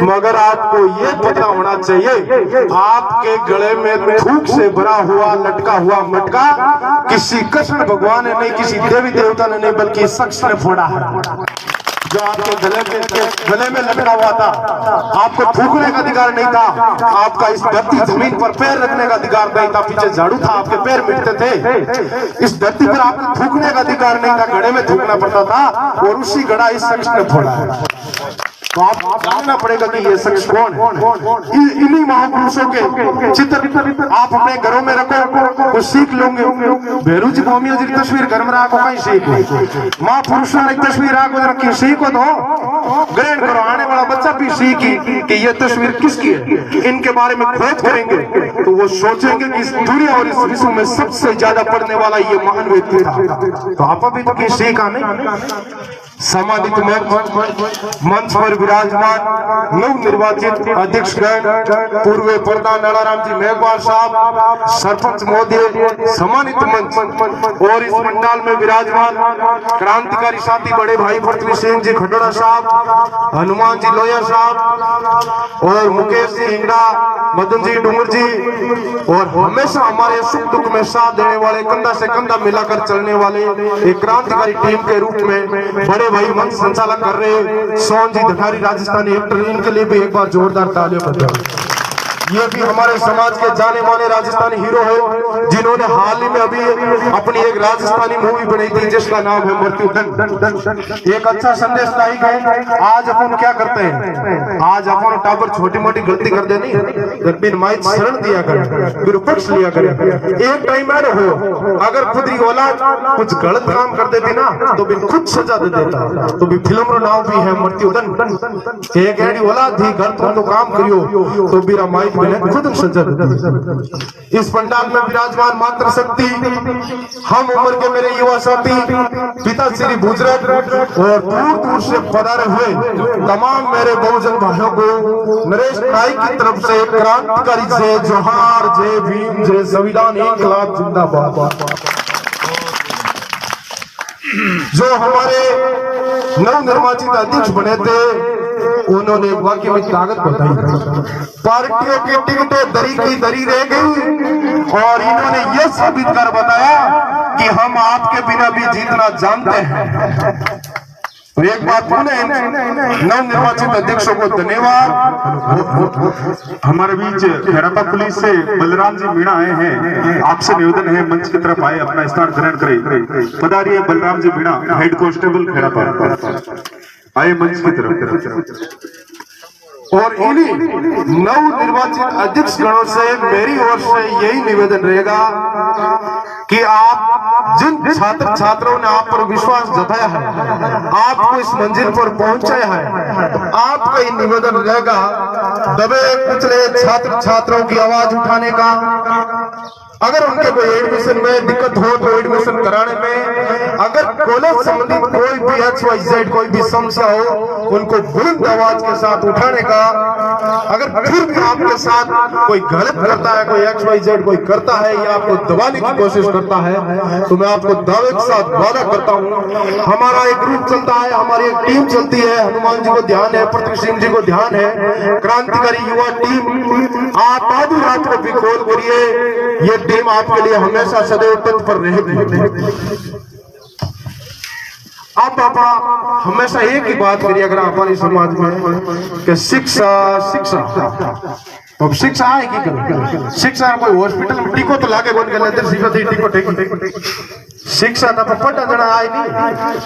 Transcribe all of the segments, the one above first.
मगर आपको ये पता होना चाहिए आपके गले में थूक से भरा हुआ लटका हुआ मटका किसी कृष्ण भगवान ने नहीं, किसी देवी देवता ने नहीं, बल्कि इस शख्स ने फोड़ा है जो आपके गले में लटका हुआ था। आपको थूकने का अधिकार नहीं था, आपका इस धरती जमीन पर पैर रखने का अधिकार नहीं था। पीछे झाड़ू था, आपके पैर मिटते थे। इस धरती पर आपको थूकने का अधिकार नहीं था, घड़े में थूकना पड़ता था, और उसी घड़ा इस शख्स ने फोड़ा है। तो आप जानना पड़ेगा कि ये शख्स कौन है। इन्हीं महापुरुषों के चित्र आप अपने घरों में रखो, कुछ सीख लोगे। भैरू जी भूमिया जी की तस्वीर घर में रखो, कहीं सीखो। महापुरुषों की तस्वीर आको रखी, सीखो तो ग्रहण करो। आने वाला बच्चा भी सीखी कि ये तस्वीर किसकी है। इनके बारे में खोज करेंगे तो वो सोचेंगे कि इस दुनिया और इस विश्व में सबसे ज्यादा पढ़ने वाला ये महान व्यक्ति था। तो आप अभी तो सीखा नहीं। सम्मानित मंच पर विराजमान नव निर्वाचित अध्यक्षगण, पूर्व प्रधान नारायण जी मेघवाल साहब, सरपंच महोदय, सम्मानित मंच और इस पंडाल में विराजमान क्रांतिकारी साथी बड़े भाई पृथ्वी सिंह जी खंडोड़ा साहब, हनुमान जी लोहिया साहब और मुकेश जी हिंगड़ा, मदन जी डूंगर जी, और हमेशा हमारे सुख दुख में साथ देने वाले, कंधा से कंधा मिलाकर चलने वाले एक क्रांतिकारी टीम के रूप में बड़े भाई मंच संचालक कर रहे सोन जी धठारी, राजस्थानी एक्टर, इनके लिए भी एक बार जोरदार तालियां बजाओ। ये भी हमारे समाज के जाने माने राजस्थानी हीरो है, जिन्होंने हाल ही में अभी अपनी एक राजस्थानी मूवी बनाई थी जिसका नाम है मृत्युदंड। एक अच्छा संदेश लाई गए। आज अपन क्या करते हैं, आज अपन टाबर छोटी मोटी गलती कर देनी, बिन माइक शरण दिया करें, विपक्ष लिया करें। एक टाइम ऐड हो, अगर खुद ही औलाद कुछ गलत काम कर देती ना तो बिन खुद सजा दे देता। तो भी फिल्म नाम भी है मृत्युदंड। एक ऐडी औलाद थी गलत तो काम करियो तो बिना माइक खुद सजा देती। इस पंडाल में विराजमान मात्र शक्ति हम उम्र के मेरे युवा साथी पिता श्री भूजरत और दूर दूर से पधारे हुए तमाम मेरे बहुजन भाइयों को नरेश नाइक की तरफ से क्रांतिकारी जय जोहार, जय भीम, जय संविधान इंकलाब जिंदाबाद। जो हमारे नवनिर्वाचित अध्यक्ष बने थे उन्होंने वाकई में ताकत बताई। पार्टियों की टिकटें दरी की दरी रह गई और इन्होंने यह साबित कर बताया कि हम आपके बिना भी जीतना जानते हैं। तो एक बात पुनः नवनिर्वाचित अध्यक्षों को धन्यवाद। हमारे बीच खेड़ापा पुलिस से बलराम जी मीणा आए हैं, आपसे निवेदन है मंच की तरफ आए, अपना स्थान ग्रहण करें। पधारिए बलराम जी मीणा, हेड कांस्टेबल खेड़ापा, आए मंच की तरफ। और इन्हीं नवनिर्वाचित अध्यक्ष गणों से मेरी ओर से यही निवेदन रहेगा कि आप जिन छात्र छात्रों ने आप पर विश्वास जताया है, आपको इस मंजिल पर पहुंचाया है, तो आपका ही निवेदन रहेगा दबे कुचले छात्र छात्रों की आवाज उठाने का। अगर उनके कोई एडमिशन में दिक्कत हो तो एडमिशन कराने में, अगर कॉलेज संबंधित कोई भी XYZ कोई भी समस्या हो उनको बुलंद आवाज के साथ उठाने का। अगर फिर भी आपके साथ कोई गलत करता है, कोई XYZ कोई करता है या आपको दबाने की कोशिश करता है, तो मैं आपको दावे के साथ वादा करता हूँ हमारा एक ग्रुप चलता है, हमारी एक टीम चलती है, हनुमान जी को ध्यान है, पृथ्वी सिंह जी को ध्यान है, क्रांतिकारी युवा टीम। आप आधी रात को भी कॉल करिए, ये टीम आपके लिए हमेशा सदैव तत्पर रहेगी। आप हमेशा एक ही बात करिए अगर हमारे समाज में कि शिक्षा शिक्षा, अब शिक्षा आएगी क्या? शिक्षा कोई हॉस्पिटल में टिको तो लागे बोल के शिक्षा टिको टेकी शिक्षा तो पढ़ा जना आए नहीं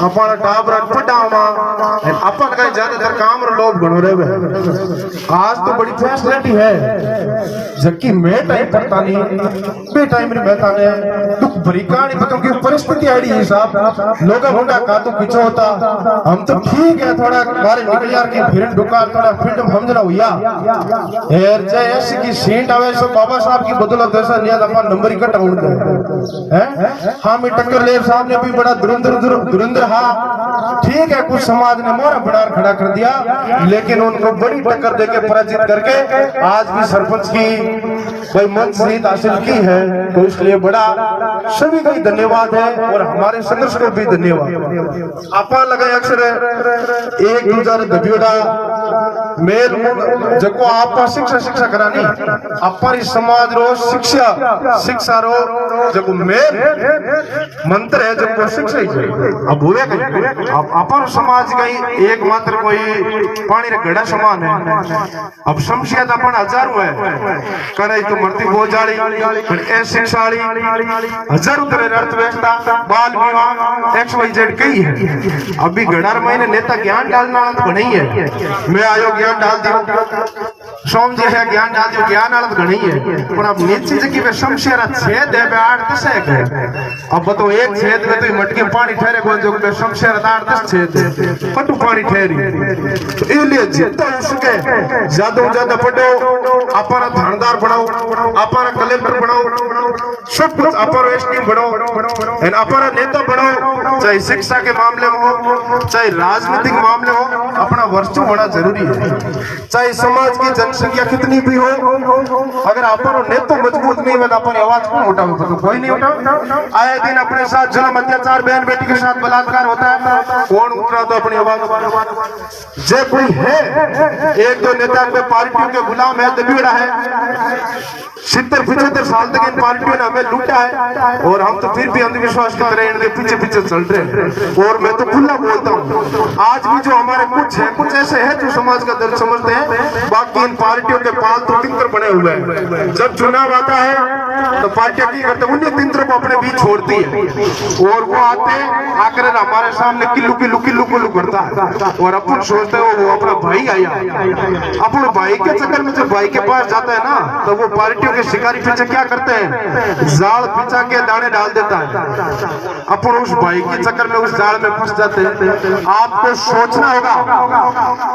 अपन टाबर पढ़ा अपन कहीं ज्यादातर काम रो लोग घणो रहे। आज तो बड़ी फैसिलिटी है जबकि मैं टाइम पढ़ता नहीं, बे टाइम में बैठा ने दुख भरी कहानी बताऊं कि परिस्थिति आड़ी हिसाब लोग मुंडा का तो पीछे होता। हम तो ठीक है थोड़ा बाहर निकल यार की फिर दुकान थोड़ा फ्रीडम समझना हुआ यार चाहे ऐसी की सीट आवे सो बाबा साहब की बदौलत ऐसा नहीं अपन नंबर इकट्ठा उड़ हैं। हम टक्कर ले साहब ने भी बड़ा धुरंधर हाँ ठीक है कुछ समाज ने मोरा बड़ा खड़ा कर दिया, लेकिन उनको बड़ी टक्कर देके पराजित करके आज भी सरपंच की कोई मंच जीत हासिल की है। तो इसलिए बड़ा सभी का धन्यवाद है और हमारे संघर्ष को भी धन्यवाद। आपा लगा अक्सर एक दूसरे दबियोड़ा मेल जको आप शिक्षा करानी अपन समाज रो शिक्षा रो जको मेल मंत्र है जको शिक्षा ही अब हुए कहीं अपन समाज कहीं एकमात्र कोई पानी रे घड़ा समान है। अब शमशियत अपन हजारों है करे तो मरती बोझाड़ी ए शिक्षाड़ी हजारों तरह अर्थव्यवस्था बाल विवाह XYZ कई है। अभी घड़ार महीने नेता ज्ञान डालना तो नहीं है। मैं आयो ज्ञान डाल दियो सोम जी है ज्ञान डाल दियो ज्ञान आलत घणी है पर अब नीचे जकी वे शमशेर छेद है बे 8-10 है। अब तो एक छेद में तो मटके पानी ठहरे को जो बे शमशेर 8-10 छेद है पटू पानी ठहरी तो इसलिए जितना हो सके ज्यादा पढ़ो अपना थानेदार बनाओ अपना कलेक्टर बनाओ सब कुछ अपना एसडीएम बनाओ एंड अपना नेता बनाओ चाहे शिक्षा के मामले में हो चाहे राजनीतिक मामले हो अपना वर्चस्व होना जरूरी है। चाहे समाज की जनसंख्या कितनी भी हो अगर अपन नेता मजबूत नहीं है तो अपन आवाज कौन उठावे तो कोई नहीं उठावे। आए दिन अपने साथ जुल्म अत्याचार बहन बेटी के साथ बलात्कार होता है कौन उठ रहा तो अपनी आवाज जे कोई है एक दो नेता में पार्टियों के गुलाम है दबीड़ा है 70-75 साल तक इन पार्टियों ने हमें लूटा है और हम तो फिर भी अंधविश्वास की तरह इनके पीछे चल रहे हैं। और मैं तो खुला बोलता हूँ आज भी जो हमारे कुछ ऐसे हैं जो समाज का दर्द समझते हैं बाकी इन पार्टियों के पालतू तिंत्र बने हुए हैं। जब चुनाव आता है तो पार्टियां की करते उन्हीं तिंत्रों को अपने बीच छोड़ती है और वो आते आकर हमारे सामने किल्लू करता है और अपन सोचते हो वो अपना भाई आया। अपने भाई के चक्कर में जब भाई के पास जाता है ना तो वो पार्टियों के शिकारी पीछे क्या करते हैं जाल पिचा के दाने डाल देता है। अपन उस भाई के चक्कर में उस जाल में फंस जाते हैं। आपको सोचना होगा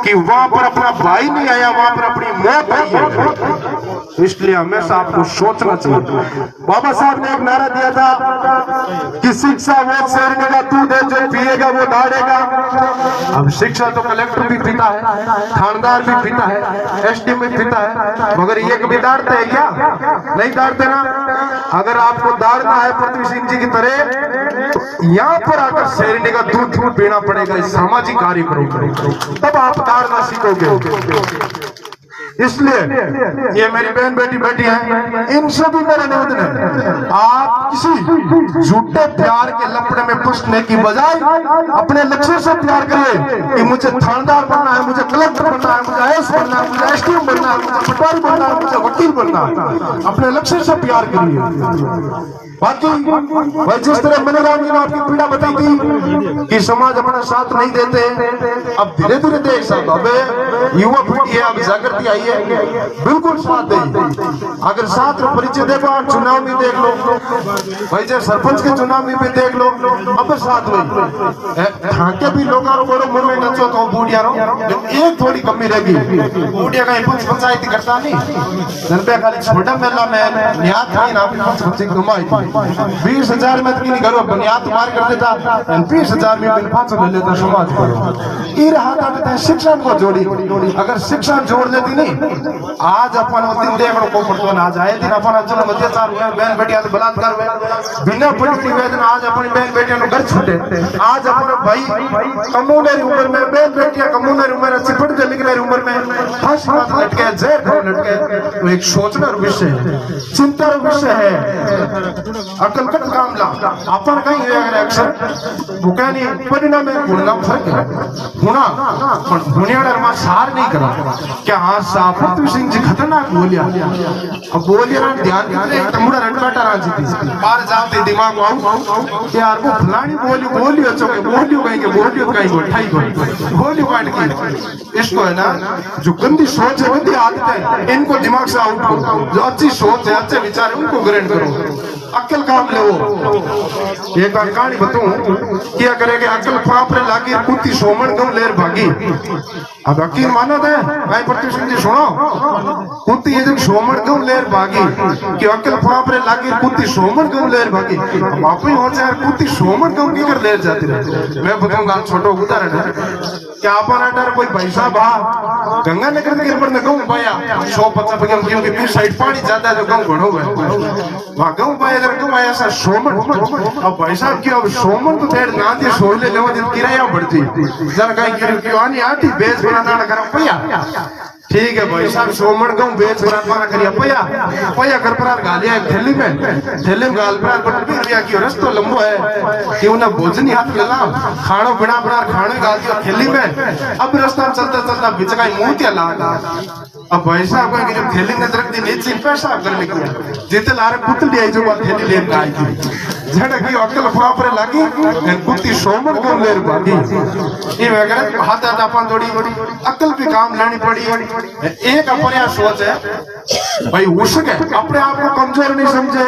कि वहां पर अपना भाई नहीं आया वहां पर अपनी मौत आई है। इसलिए हमेशा आपको सोचना चाहिए। बाबा साहब ने एक नारा दिया था कि शिक्षा वो शेरने का तू दे जो पिएगा वो दाड़ेगा। अब शिक्षा तो कलेक्टर भी पीता है थानेदार भी पीता है एसडीएम भी पीता है मगर ये कभी दाड़ते है क्या नहीं दाड़ते ना। अगर आपको दाड़ना है पृथ्वी सिंह जी की तरह तो यहाँ पर आकर शेरने का दूध पीना पड़ेगा सामाजिक कार्य करो तब आप दाड़ना सीखोगे। इसलिए ये मेरी बहन बेटी बैठी है इनसे भी मेरा निवेदन है आप किसी झूठे प्यार के लपड़े में फंसने की बजाय अपने लक्ष्य से प्यार करिए कि मुझे थानेदार बनना है मुझे कलेक्टर बनना है मुझे आईएएस बनना है मुझे एसडीएम बनना है मुझे पटवारी बनना है मुझे वकील बनना है। अपने लक्ष्य से प्यार करिए। बाकी भाई जिस तरह मैंने राम जी ने आपकी पीड़ा बताई थी कि समाज अपना साथ नहीं देते अब धीरे धीरे देख सकते अबे युवा पीढ़ी है अब जागृति आई है बिल्कुल साथ दें। अगर साथ में परिचय देखो आप चुनाव में देख लो भाई जब सरपंच के चुनाव में भी देख लो अब साथ में ठाके भी लोग बड़ो मुंह में नचो तो बूढ़िया रो एक थोड़ी कमी रहेगी बूढ़िया का पंचायती करता नहीं जनता खाली छोटा मेला में न्याय था ना पंचायती कमाई 20,000 में की घरों बुनियाद मार कर देता 20,000 में बिल 500 ले लेता समाज को ये रहा था शिक्षा को जोड़ी अगर शिक्षा जोड़ लेती नहीं आज अपन दिन देखने को पड़तो ना आज आए दिन अपन जुल्म अत्याचार हुए बहन बेटियां से बलात्कार हुए बिना पढ़ी निवेदन आज अपनी बहन बेटियां घर छूटे आज अपने भाई कमूनरी उम्र में बहन बेटियां कमूनरी उम्र अच्छी पढ़ के लिख रही उम्र में फांसी मार लटके जेल में लटके तो एक सोचना विषय है चिंता विषय है। अकल कट काम ला अपन कहीं अगर अक्सर बुकानी परिणाम में गुणना फर्क है गुणा पर गुणियाडर में सार नहीं करा क्या हां साफ पृथ्वी सिंह जी खतरनाक बोलिया अब बोलिया ना ध्यान दे तमुड़ा रटकाटा राजी थी बाहर जाते दिमाग आऊ यार वो फलानी बोलियो चोके बोलियो कहीं उठाई बोलियो काट की इसको है ना जो गंदी सोच है गंदी आदत है इनको दिमाग से आउट करो जो अच्छी सोच है अच्छे विचार है उनको ग्रहण करो अक्ल काम ले वो एक कहानी बताऊं क्या करेगे अक्ल फापरे लागी कुत्ती सोमन गम लेर भागी अब यकीन मानो दे भाई प्रत्यक्ष जी सुनो कुत्ती ये जब सोमन गम लेर भागी कि अक्ल फापरे लागी कुत्ती सोमन गम लेर भागी अब आप ही हो जाए कुत्ती सोमन गम की कर लेर जाती है। मैं बताऊंगा छोटो उदाहरण है क्या अपन डर कोई पैसा भा गंगा नगर के ऊपर न गऊ पाया 150 गम क्योंकि फिर साइड पानी ज्यादा जो गम घणो है वहां गऊ पाया अगर गऊ आया सा सोमन अब भाई साहब की अब सोमन तो तेरे ना दे सोले लेवा दिन किराया बढ़ती जन कहीं क्यों आनी आती बेच पुराना कर पया ठीक है भाई साहब सोमण गांव बेच पुराना करिया पया पया कर पर गालिया थैली में गाल पर बटन भी रिया की रास्ता लंबो है कि उन्हें भोजन हाथ लेला खाणो बिना बना खाणे गाल की थैली में अब रास्ता में चलता चलता बिचकाई मुंह त्या ला अब भाई साहब को जो थैली ने रख दी नीचे पैसा करने किया जिते लारे पुतली आई जो थैली लेके आई थी झड़की अकल फापरे लागी कुत्ती सोमण को लेर भागी ये वगैरह हाथ हाथ अपन थोड़ी अकल भी काम लेनी पड़ी एक अपने सोच है भाई उसके अपने आप को कमजोर नहीं समझे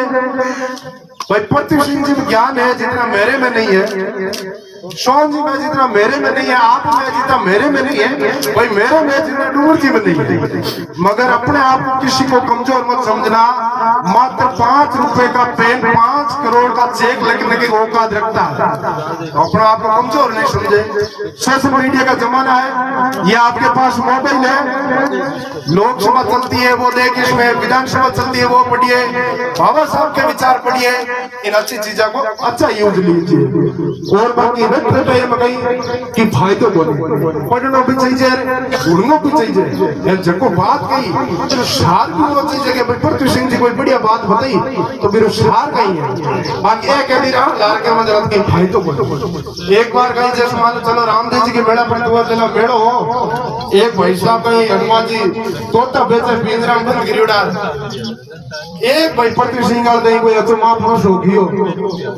भाई पृथ्वी सिंह जी ज्ञान है जितना मेरे में नहीं है सोन जी में जितना मेरे में नहीं है आप में जितना मेरे में नहीं है भाई मेरे में जितना डूर जी में नहीं है मगर अपने आप को किसी को कमजोर मत समझना मात्र 5 रुपए का पेन 5 करोड़ का चेक लिखने की औकात रखता है अपने आप को कमजोर नहीं समझे सोशल मीडिया का जमाना है ये आपके पास मोबाइल है लोकसभा चलती है वो देख इसमें विधानसभा चलती है वो पढ़िए बाबा साहब के विचार पढ़िए इन अच्छी चीजों को अच्छा यूज लीजिए और बाकी कि फायदो बोले पढ़नो भी चाहिए उड़नो भी चाहिए जको बात कही तो सार भी वो चाहिए कि पृथ्वी सिंह जी कोई बढ़िया बात बताई तो मेरे सार कही है बाकी एक कह रहा लार के मंदिर के फायदो बोले एक बार कहीं जैसे मान लो चलो रामदेव जी के मेला पर दुआ देना मेड़ो हो एक भाई साहब कहीं हनुमान जी तोता बेचे पिंजरा में बंद गिरियोड़ा एक भाई पृथ्वी सिंह गाल दे कोई तो महापुरुष हो गयो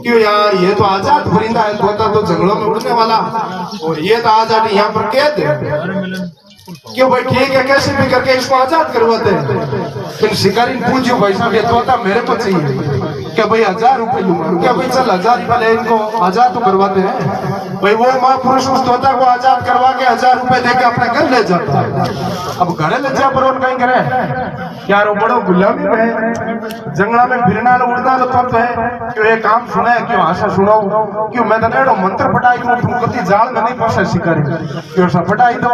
क्यों यार ये तो आजाद परिंदा है तोता तो जंगलों में उड़ने वाला और ये तो आजाद यहाँ पर कैद है क्यों भाई ठीक है कैसे भी करके इसको आजाद करवाते हैं फिर शिकारी ने पूछो भाई साहब ये तोता मेरे को चाहिए क्या भाई 1000 रुपए लूंगा क्या भाई चल 1000 रुपए इनको आजाद तो करवाते हैं भाई वो महापुरुष उस तोता को आजाद करवा के 1000 रुपए देके अपने घर ले जाता है अब घर ले जा पर कहीं करे यार वो बड़ो गुलामी में जंगला में फिरना लो उड़ना लो तब है क्यों ये काम सुना है क्यों आशा सुनो क्यों मैं तो नेड़ो मंत्र पटाई दूं तुम कति जाल में नहीं फंसे शिकारी क्यों सा पटाई दो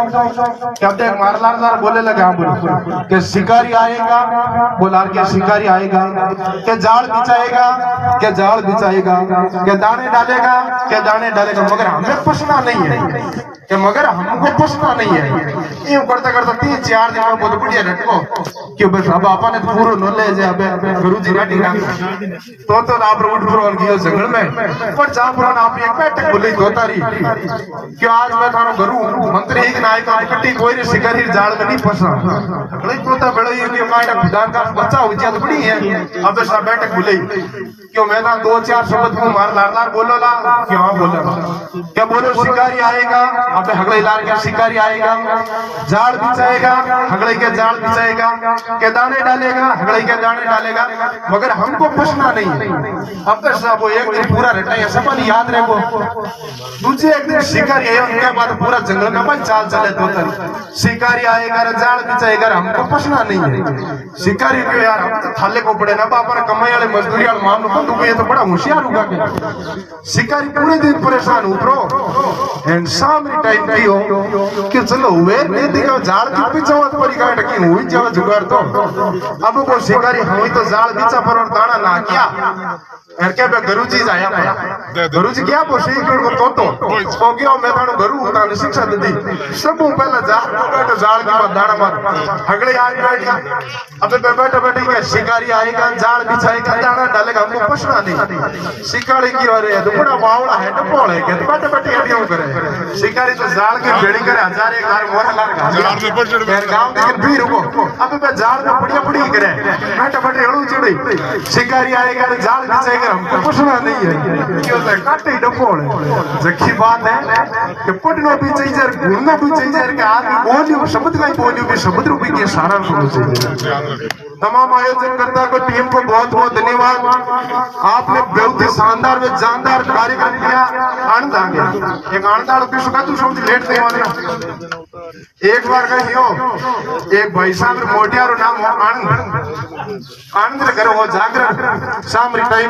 क्या देख मारलार बोले लगे हाँ बोले कि शिकारी आएगा बोला के शिकारी आएगा के जाल बिछाएगा के जाल बिछाएगा के दाने डालेगा के दाने डालेगा मगर हमें फंसना नहीं है कि मगर हमको फंसना नहीं है ये करता करता 3-4 दिन में बहुत बढ़िया रटको कि बस अब आपने पूरा नॉलेज है अबे गुरुजी नाटी ना तो आप रोड पर और गियो जंगल में पर जा पर आप एक बैठक बोली तोतारी कि आज मैं थारो गुरु मंत्री एक नायक कट्टी कोई रे शिकारी जाल में नहीं फंसा बड़े तोता बड़े ये कि मायना खुदान का बच्चा हो जात बड़ी है अब सब बैठक बोली क्यों मैं ना 2-4 शब्द को मार लार बोलो ला क्यों बोला क्या बोलो शिकारी आएगा अबे हगले लार के शिकारी आएगा जाल बिछाएगा हगले के जाल बिछाएगा के दाने डालेगा हगले के दाने डालेगा मगर हमको पूछना नहीं अब तो सब एक दिन पूरा रटाया सब याद रखो दूसरे एक दिन शिकारी आए उनके बाद पूरा जंगल में भाई चाल चले तो शिकारी आएगा जाल बिछाएगा हमको पूछना नहीं है शिकारी क्यों यार हम तो थाले को पड़े ना बापा कमाई वाले मजदूरी वाले मामलों को ये तो बड़ा होशियार होगा के शिकारी पूरे दिन परेशान उतरो एंड शाम टाइम की हो कि चलो वे नहीं दिखा जाल की पीछे मत पड़ी का टकी हुई जाओ जुगाड़ तो अब वो शिकारी हुई तो जाल पीछा पर और दाना ना किया घर के गुरुजी आया पर गुरुजी क्या बोशी को तो गयो मैं थानो गुरु ताने शिक्षा दी सब पहले जाल बैठो जाल की दाना मार हगले आज बैठ अब बैठे बैठे के शिकारी आएगा जाल बिछाएगा दाना डालेगा हमको पूछना नहीं शिकारी की अरे तो बड़ा बावड़ा है डपोल है के बैठे बैठे हटियो करे शिकारी तो जाल के बेड़ी करे 1000 एक लाख मोर लाख यार गांव के भी रुको अब पे जाल में बढ़िया बढ़िया करे बैठे बैठे हड़ू चढ़ी शिकारी आएगा जाल बिछाएगा हमको पूछना नहीं है क्यों तो काटे डपोल है जकी बात है कि पढ़नो भी चाहिए घूमना भी चाहिए कि आदमी बोलियो शब्द का बोलियो भी शब्द रूपी के सारा सुनो चाहिए तमाम आयोजनकर्ता को टीम को बहुत बहुत धन्यवाद आपने बहुत ही शानदार व जानदार कार्यक्रम किया आनंद आ गया एक आनंद की सुखा तू समझ लेट नहीं वाला एक बार कहियो एक भाई साहब मोटियारो नाम आनंद आनंद करो वो जागरण शाम टाइम